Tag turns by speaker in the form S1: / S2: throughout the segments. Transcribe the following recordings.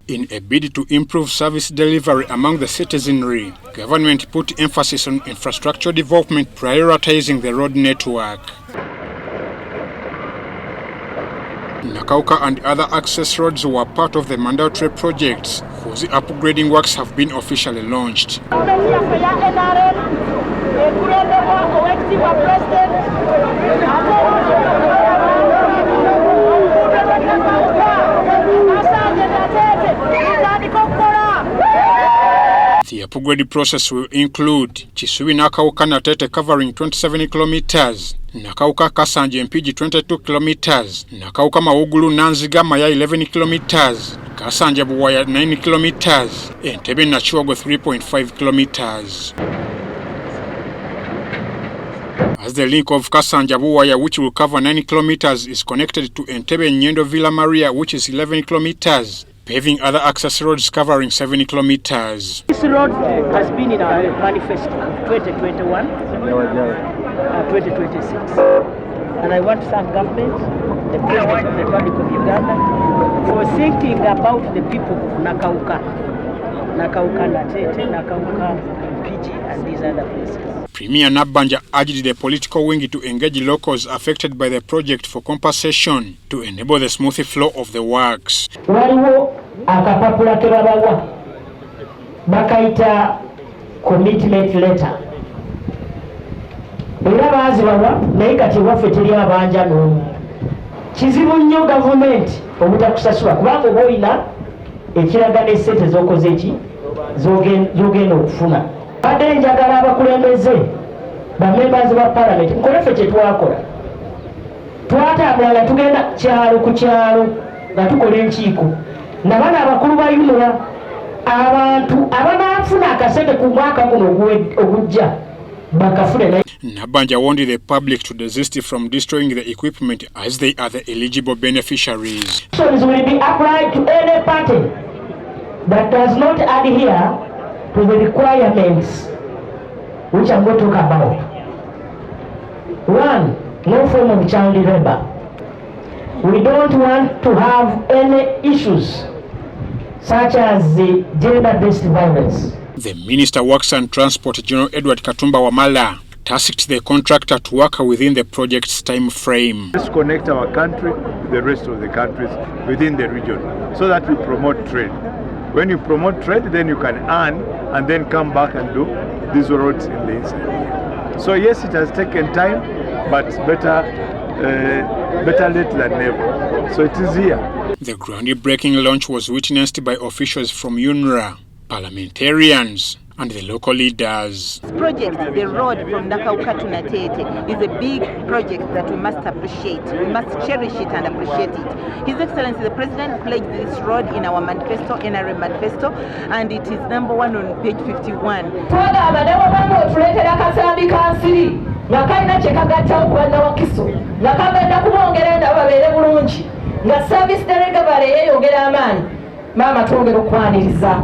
S1: In a bid to improve service delivery among the citizenry, government put emphasis on infrastructure development, prioritizing the road network. Nakawuka and other access roads were part of the mandatory projects, whose upgrading works have been officially launched. The upgrade process will include Chisubi Nakawuka Natete covering 27 kilometers, Nakawuka Kasanje Mpigi 22 kilometers, Nakawuka Mawugulu Nanziga Maya 11 kilometers, Kasanje Buwaya 9 kilometers, Entebbe Nachiwago 3.5 kilometers. As the link of Kasanja Buwaya, which will cover 9 kilometers, is connected to Entebbe Nyendo Villa Maria, which is 11 kilometers, paving other access roads covering 7 kilometers.
S2: This road has been in our manifesto 2021, 2026. And I want to thank government, the President of the Republic of Uganda, for thinking about the people of Nakawuka, Nakawuka Natete, Nakawuka Mpigi, and these other places.
S1: Premier Nabanja urged the political wing to engage locals affected by the project for compensation to enable the smooth flow of the works.
S2: Waliwo akapapula ke babawa bakaita commitment letter. Era bazibawa naye kati waffe teri abanja n'omu. Kizibu nnyo government obutakusasula kubanga oba olina ekiragana essente z'okoze eki z'ogenda okufuna. Badde njagala abakulembeze bamembers ba parliament nkole ffe kye twakola twatambula nga tugenda kyalo ku kyalo nga tukola enkiiko na bana abakulu ba UNRA abantu abanaafuna akasente ku mwaka guno ogujja bakafune.
S1: Nabanja wanted the public to desist from destroying the equipment as they are the eligible beneficiaries.
S2: So this will be applied to any party that does not adhere to the requirements which I'm going to talk about. 1, no form of child labor. We don't want to have any issues such as the gender-based violence.
S1: The Minister Works and Transport, General Edward Katumba Wamala, tasked the contractor to work within the project's time frame.
S3: Let's connect our country to the rest of the countries within the region so that we promote trade. When you promote trade, then you can earn and then come back and do these roads in the inside. So yes, it has taken time, but better late than never. So it is here.
S1: The groundbreaking launch was witnessed by officials from UNRA, parliamentarians, and the local leaders.
S4: This project, the road from Nakawuka to Natete, is a big project that we must appreciate. We must cherish it and appreciate it. His Excellency the President pledged this road in our manifesto, UNRA manifesto, and it is number 1 on page 51.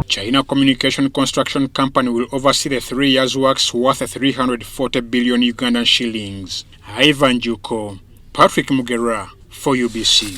S1: China Communication Construction Company will oversee the 3 years' works worth 340 billion Ugandan shillings. Ivan Juko, Patrick Mugera for UBC.